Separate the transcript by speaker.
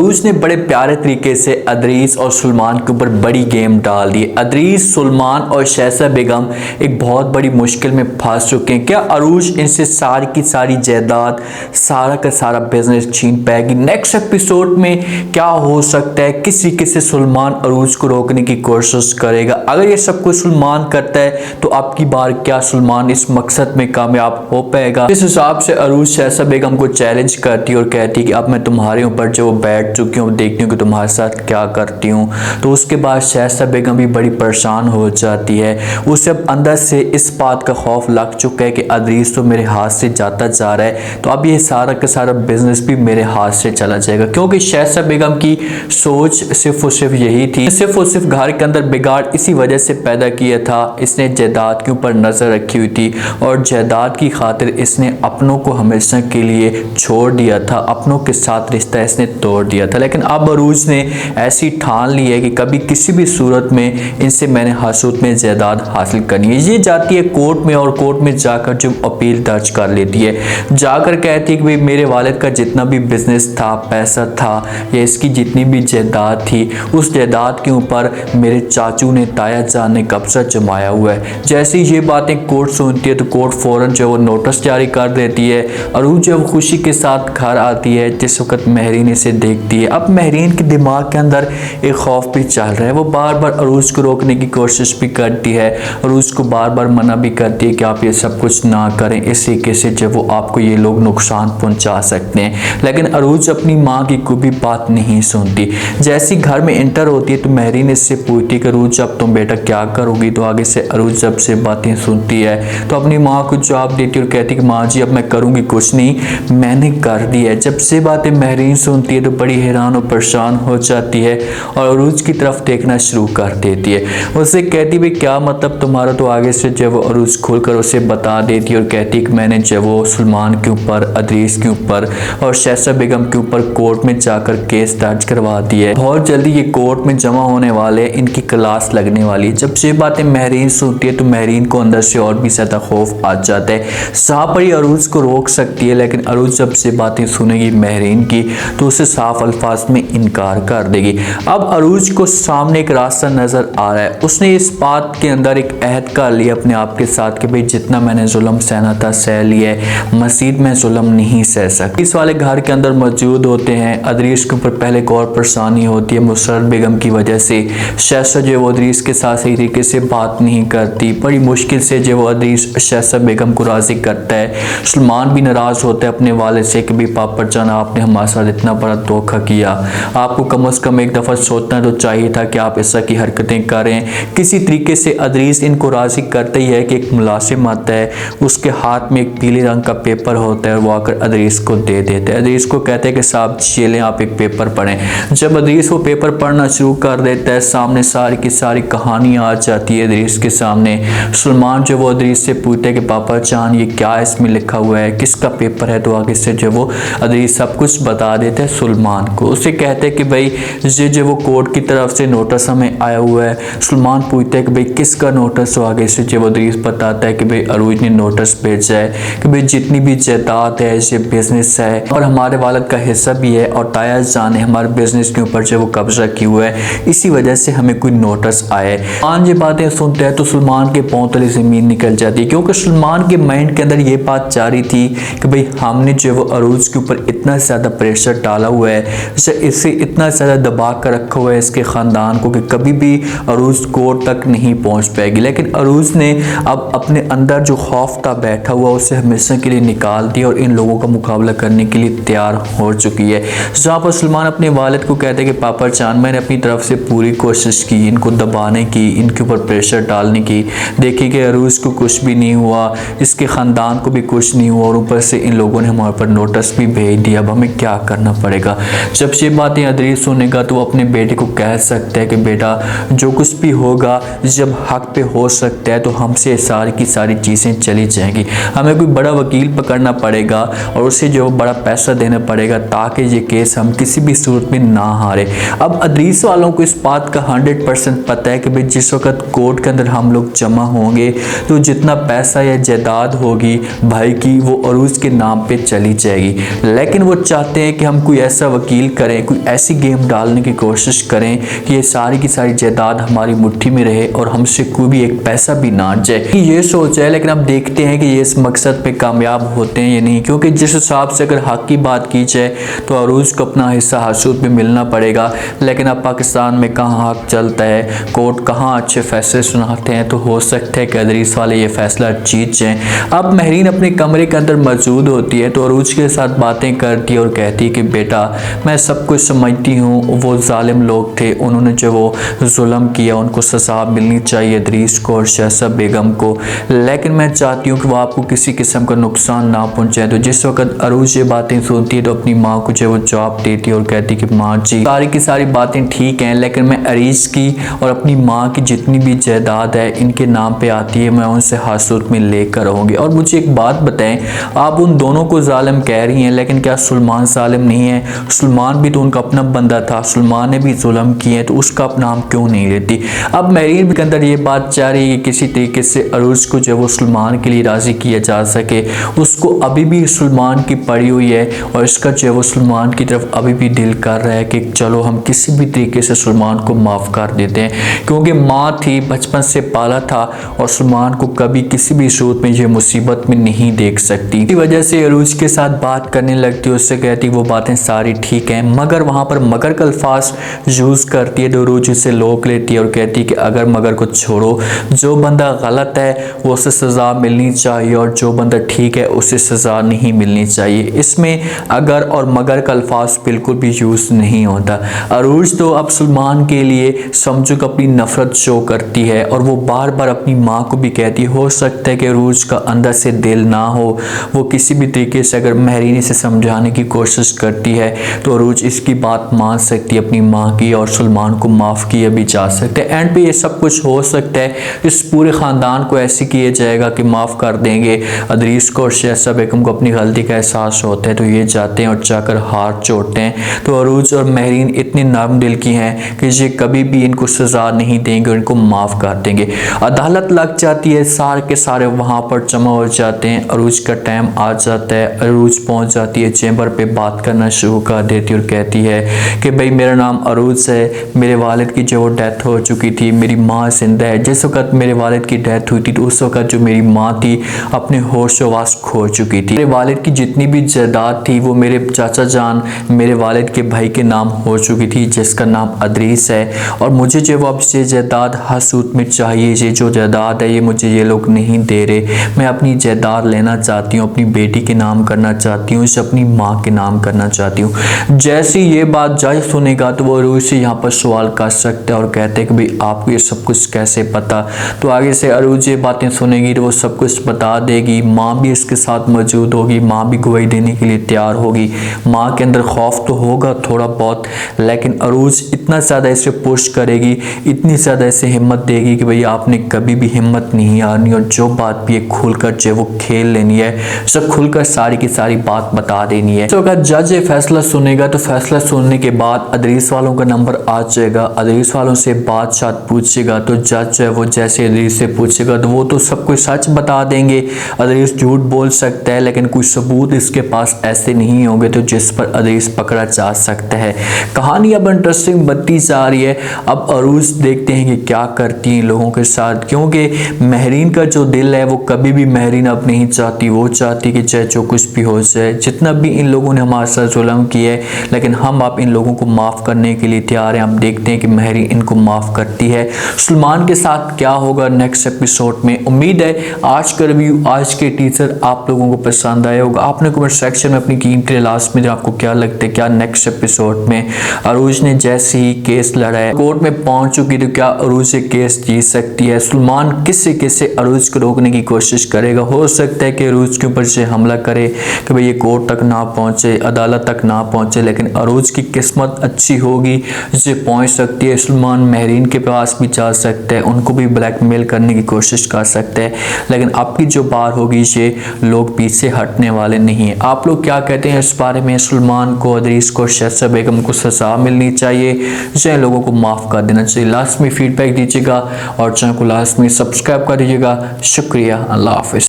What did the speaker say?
Speaker 1: अरूज ने बड़े प्यारे तरीके से अदरीस और सुलेमान के ऊपर बड़ी गेम डाल दी। अदरीस, सुलेमान और शहज़ा बेगम एक बहुत बड़ी मुश्किल में फंस चुके हैं। क्या अरूज इनसे सारी की सारी जायदाद, सारा का सारा बिजनेस छीन पाएगी? नेक्स्ट एपिसोड में क्या हो सकता है? किस तरीके से सुलेमान अरूज को रोकने की कोशिश करेगा? अगर ये सब कुछ सुलेमान करता है तो अब की बार क्या सुलेमान इस मकसद में कामयाब हो पाएगा? इस हिसाब से अरूज शहज़ा बेगम को चैलेंज करती है और कहती है कि अब मैं तुम्हारे ऊपर जो बैठ चुकी हूँ, देखती हूँ कि तुम्हारे साथ क्या करती हूँ। तो उसके बाद शहज़ा बेगम भी बड़ी परेशान हो जाती है। उसे अब अंदर से इस बात का खौफ लग चुका है कि अदरीस तो मेरे हाथ से जाता जा रहा है, तो अब ये सारा का सारा बिजनेस भी मेरे हाथ से चला जाएगा। क्योंकि शहज़ा बेगम की सोच सिर्फ और सिर्फ यही थी, सिर्फ और सिर्फ घर के अंदर बिगाड़ इसी वजह से पैदा किया था। इसने जायदाद के ऊपर नजर रखी हुई थी और जायदाद की खातिर इसने अपनों को हमेशा के लिए छोड़ दिया था, अपनों के साथ रिश्ता इसने तोड़ दिया था। लेकिन अब अरूज ने ऐसी ठान ली है कि कभी किसी भी सूरत में इनसे मैंने हसूद में जायदाद हासिल करनी है। ये जाती है कोर्ट में और कोर्ट में जाकर जो अपील दर्ज कर लेती है, जाकर कहती है कि भाई मेरे वालिद का जितना भी बिजनेस था, पैसा था या इसकी जितनी भी जायदाद थी, उस जायदाद के ऊपर मेरे चाचू ने, ताया जान ने कब्जा जमाया हुआ है। जैसे ही ये बातें कोर्ट सुनती है तो कोर्ट फौरन जो वो नोटिस जारी कर देती है। अरूज जब खुशी के साथ घर आती है, जिस वक्त महरीन इसे देखती है, अब महरीन के दिमाग के अंदर एक खौफ भी चल रहा है। वो बार बार अरूज को रोकने की कोशिश भी करती है, अरूज को बार बार मना भी करती है कि आप ये सब कुछ ना करें, इस तरीके से जब वो आपको ये लोग नुकसान पहुंचा सकते हैं। लेकिन अरूज अपनी माँ की कोई भी बात नहीं सुनती। जैसी घर में एंटर होती है तो महरीन इससे पूछती है कि अरूज अब तुम बेटा क्या करोगी? तो आगे से अरूज जब से बातें सुनती है तो अपनी माँ को जवाब देती है और कहती है कि माँ जी अब मैं करूँगी कुछ नहीं, मैंने कर दी है। जब से बातें महरीन सुनती है तो बड़ी हैरान और परेशान हो जाती है और अरूज की तरफ देखना शुरू कर देती है। उससे कहती भाई क्या मतलब तुम्हारा? तो आगे से जब वो अरूज खुलकर उसे बता देती है और कहती है कि मैंने जब वो सुलेमान के ऊपर, अदरीस के ऊपर और शहज़ा बेगम के ऊपर कोर्ट में जाकर केस दर्ज करवा दिया है। बहुत जल्दी ये कोर्ट में जमा होने वाले, इनकी क्लास लगने वाली है। जब ये बातें महरीन सुनती है तो महरीन को अंदर से और भी ज़्यादा खौफ आ जाता है। साफ पर अरूज को रोक सकती है, लेकिन अरूज जब से बातें सुनेगी महरीन की तो उसे साफ अल्फाज में इनकार कर देगी। अब अरूज को सामने एक रास्ता नजर आ रहा है। उसने इस बात के अंदर एक अहद कर लिया अपने आप के साथ कि भाई जितना मैंने जुल्म सहना था सह लिया है, मजीद मैं जुल्म नहीं सह सकती। इस वाले घर के अंदर मौजूद होते हैं। अदरीस के ऊपर पहले एक और परेशानी होती है मुसर्रत बेगम की वजह से। शहज़ा जो अदरीस के साथ सही तरीके से बात नहीं करती, बड़ी मुश्किल से जो अदरीस शहज़ा बेगम को राजी करता है। सुलेमान भी नाराज़ होता है अपने वाले से कि भाई पापा जान आपने हमारे साथ इतना बड़ा धोखा किया, आपको कम से कम एक दफ़ा सोचना तो चाहिए था कि आप ऐसा की हरकतें करें। किसी तरीके से अदरीस इनको राज़ी करता ही है कि एक मुलाजिम आता है, उसके हाथ में एक पीले रंग का पेपर होता है और वो आकर अदरीस को दे देता है। अदरीस को कहते हैं कि साहब ये लें आप एक पेपर पढ़ें। जब अदरीस वो पेपर पढ़ना शुरू कर देता है, सामने सारी की सारी कहानी आ जाती है अदरीस के सामने। सुलेमान जो वो अदरीस से पूछते हैं कि पापा जान ये क्या इसमें लिखा हुआ है, किसका पेपर है? तो आगे से जो वो अदरीस सब कुछ बता देते हैं सुलेमान को। उसे कहते हैं कि भाई ये जो वो कोर्ट की तरफ से नोटिस हमें आया हुआ है। सुलेमान पूछते हैं कि भाई किसका नोटिस? तो आगे से जो अदरीस बताता है कि भाई अरूज ने नोटिस भेजा है कि भाई जितनी भी जायदाद है, ये बिजनेस है और हमारे वालिद का हिस्सा भी है और ताया जान ने हमारे बिजनेस के ऊपर जो वो कब्जा किया हुआ है, इसी वजह से हमें कोई नोटिस आए। सुलेमान ये बातें सुनते हैं तो सुलेमान के पांव तले ज़मीन निकल जाती है, क्योंकि सुलेमान के माइंड के अंदर ये बात जारी थी कि भाई हमने जो वो अरूज के ऊपर इतना ज़्यादा प्रेशर डाला हुआ है, इसे इतना ज़्यादा दबा कर रखा हुआ है इसके ख़ानदान को कि कभी भी अरूज कोर्ट तक नहीं पहुंच पाएगी। लेकिन अरूज ने अब अपने अंदर जो खौफ था बैठा हुआ उसे हमेशा के लिए निकाल दिया और इन लोगों का मुकाबला करने के लिए तैयार हो चुकी है। जहाँ पर सुलेमान अपने वालिद को कहते हैं कि पापा जान मैंने अपनी तरफ से पूरी कोशिश की इनको दबाने की, इनके ऊपर प्रेशर डालने की, देखिए कि अरूज को कुछ भी नहीं हुआ, इसके ख़ानदान को भी कुछ नहीं हुआ और ऊपर से इन लोगों ने हमारे पर नोटिस भी भेज दिया, अब हमें क्या करना पड़ेगा। जब ये बातें अदरीस सुनेगा तो वो अपने बेटे को कह सकता है कि बेटा जो कुछ भी होगा, जब हक पे हो सकता है तो हमसे सारी की सारी चीज़ें चली जाएंगी, हमें कोई बड़ा वकील पकड़ना पड़ेगा और उसे जो बड़ा पैसा देना पड़ेगा ताकि ये केस हम किसी भी सूरत में ना हारे। अब अदरीस वालों को इस बात का 100% पता है कि भाई जिस वक्त जब कोर्ट के अंदर हम लोग जमा होंगे तो जितना पैसा या जायदाद होगी भाई की वो अरूज के नाम पे चली जाएगी। लेकिन वो चाहते हैं कि हम कोई ऐसा वकील करें, कोई ऐसी गेम डालने की कोशिश करें कि ये सारी की सारी जायदाद हमारी मुट्ठी में रहे और हमसे कोई भी एक पैसा भी ना जाए। ये सोच है, लेकिन अब देखते हैं कि ये इस मकसद पे कामयाब होते हैं या नहीं, क्योंकि जिस हिसाब से अगर हक की बात की जाए तो अरूज को अपना हिस्सा हसूद में मिलना पड़ेगा। लेकिन अब पाकिस्तान में कहाँ हक चलता है, कोर्ट कहाँ अच्छे फैसले सुनाते हैं, तो हो सकता है कि अदरीस वाले ये फैसला जीत जाएं। अब महरीन अपने कमरे के अंदर मौजूद होती है तो अरूज के साथ बातें करती है और कहती है कि बेटा मैं सब कुछ समझती हूँ, वो जालिम लोग थे, उन्होंने जो वो जुल्म किया उनको सज़ा मिलनी चाहिए अदरीस को और शहज़ा बेगम को, लेकिन मैं चाहती हूँ कि वो आपको किसी किस्म का नुकसान ना पहुँचाए। तो जिस वक्त अरूज ये बातें सुनती है तो अपनी माँ को जो वो जवाब देती है और कहती है कि माँ जी सारी की सारी बातें ठीक हैं, लेकिन मैं अरीज की और अपनी माँ की जितनी भी जायदाद है इनके नाम पे आती है, मैं उनसे हासूद में लेकर रहूँगी। और मुझे एक बात बताएं, आप उन दोनों को जालिम कह रही हैं, लेकिन क्या सुलेमान जालिम नहीं है? सुलेमान भी तो उनका अपना बंदा था, सुलेमान ने भी जुल्म किए हैं, तो उसका अपना नाम क्यों नहीं लेती? अब महरीन के अंदर ये बात चाह रही है कि किसी तरीके से अरूज को जो वो सुलेमान के लिए राज़ी किया जा सके। उसको अभी भी सुलेमान की पड़ी हुई है और इसका जो वो सुलेमान की तरफ अभी भी दिल कर रहा है कि चलो हम किसी भी तरीके से सुलेमान को माफ़ कर देते हैं, क्योंकि माँ थी, बचपन से पाला था और सुलेमान को कभी किसी भी सूरत में ये मुसीबत में नहीं देख सकती। इसी वजह से अरूज के साथ बात करने लगती है, उससे कहती वो बातें सारी ठीक हैं, मगर वहाँ पर मगर का अल्फाज यूज़ करती है तो अरूज उसे लोक लेती है और कहती है कि अगर मगर को छोड़ो, जो बंदा गलत है वो उसे सज़ा मिलनी चाहिए और जो बंदा ठीक है उसे सज़ा नहीं मिलनी चाहिए। इसमें अगर और मगर का अल्फाज बिल्कुल भी यूज़ नहीं होता। अरूज तो अब सुलेमान के लिए समझो कि अपनी नफ़रत शो करती है और वो बार बार अपनी माँ को भी कहती हो सकता है कि अरूज का अंदर से दिल ना हो, वो किसी भी तरीके से अगर महरीन से समझाने की कोशिश करती है तो अरूज इसकी बात मान सकती है अपनी माँ की और सुलेमान को माफ़ किया भी जा सकता है। एंड पे ये सब कुछ हो सकता है, इस पूरे ख़ानदान को ऐसे किया जाएगा कि माफ़ कर देंगे अदरीस को और शहज़ा बेगम को अपनी गलती का एहसास होता है तो ये जाते हैं और जाकर हाथ जोड़ते हैं। तो अरूज और महरीन इतनी नरम दिल की हैं कि ये कभी भी इनको सज़ा नहीं देंगे और इनको माफ़ कर देंगे। अदालत लग जाती है, सारे के सारे वहाँ पर जमा हो जाते हैं। अरूज का टाइम आ जाता है, अरूज पहुँच जाती है चैम्बर पे, बात करना शुरू कर देती और कहती है कि भाई मेरा नाम अरूज है, मेरे वालिद की जो डेथ हो चुकी थी, मेरी माँ जिंदा है। जिस वक्त मेरे वालिद की डेथ हुई थी तो उस वक्त जो मेरी माँ थी अपने होश वास खो चुकी थी। मेरे वालिद की जितनी भी जायदाद थी वो मेरे चाचा जान मेरे वालिद के भाई के नाम हो चुकी थी जिसका नाम अदरीस है, और मुझे जो अब से जायदाद हसूद में चाहिए, ये जो जायदाद है ये मुझे ये लोग नहीं दे रहे। मैं अपनी जायदाद लेना चाहती हूँ, अपनी बेटी के नाम करना चाहती हूँ, इसे अपनी माँ के नाम करना चाहती हूँ। जैसे ये बात जज सुनेगा तो वो अरूज से यहाँ पर सवाल कर सकता है और कहते हैं कि भाई आपको ये सब कुछ कैसे पता? तो आगे से अरूज ये बातें सुनेगी तो वो सब कुछ बता देगी। माँ भी इसके साथ मौजूद होगी, माँ भी गवाही देने के लिए तैयार होगी। माँ के अंदर खौफ तो होगा थोड़ा बहुत, लेकिन अरूज इतना ज़्यादा इसे पुश करेगी, इतनी ज़्यादा इसे हिम्मत देगी कि भाई आपने कभी भी हिम्मत नहीं हारनी और जो बात भी है खुलकर जो वो खेल लेनी है, सब खुलकर सारी की सारी बात बता देनी है। तो अगर जज ये फैसला सुनेगा तो फैसला सुनने के बाद अदरीस वालों का नंबर आ जाएगा, अदरीस वालों से बात शात पूछेगा तो जज है वो जैसे अदरीस से पूछेगा तो वो तो सब कुछ सच बता देंगे। अदरीस झूठ बोल सकता है लेकिन कोई सबूत इसके पास ऐसे नहीं होंगे तो जिस पर अदरीस पकड़ा जा सकता है। कहानी अब इंटरेस्टिंग बनती जा रही है। अब अरूज देखते हैं कि क्या करती हैं लोगों के साथ, क्योंकि महरीन का जो दिल है वो कभी भी महरीन अब नहीं चाहती, वो चाहती कि चाहे जो कुछ भी हो जाए, जितना भी इन लोगों ने हमारे साथ जुल्म किया है, लेकिन हम आप इन लोगों को माफ़ करने के लिए तैयार हैं। हम देखते हैं कि महरीन इनको माफ़ करती है। सुलेमान के साथ क्या होगा नेक्स्ट एपिसोड में। उम्मीद है आज का रिव्यू, आज के टीजर आप लोगों को पसंद आया होगा। आपने कमेंट सेक्शन में अपनी कीमती लास्ट में आपको क्या लगता है, क्या नेक्स्ट एपिसोड में अरूज ने जैसे ही केस लड़ा है कोर्ट में पहुंच चुकी तो क्या अरूज से केस जीत सकती है? सुलेमान किससे किससे अरूज को रोकने की कोशिश करेगा? हो सकता है कि अरूज के ऊपर से हमला करे कि भाई ये कोर्ट तक ना पहुंचे, अदालत तक ना पहुंचे, लेकिन अरूज की किस्मत अच्छी होगी जिसे पहुंच सकती है। सुलेमान महरीन के पास भी जा सकता है, उनको भी ब्लैकमेल करने की कोशिश कर सकता है, लेकिन आपकी जो बात होगी ये लोग पीछे हटने वाले नहीं है। आप लोग क्या कहते हैं इस बारे में? सुलेमान को, अदरीस को, शहज़ा बेगम को सज़ा मिलनी चाहिए या लोगों को माफ़ कर देना चाहिए? लास्ट में फीडबैक दीजिए। कीजिएगा और चैनल को लास्ट में सब्सक्राइब कर दीजिएगा। शुक्रिया, अल्लाह हाफिज़।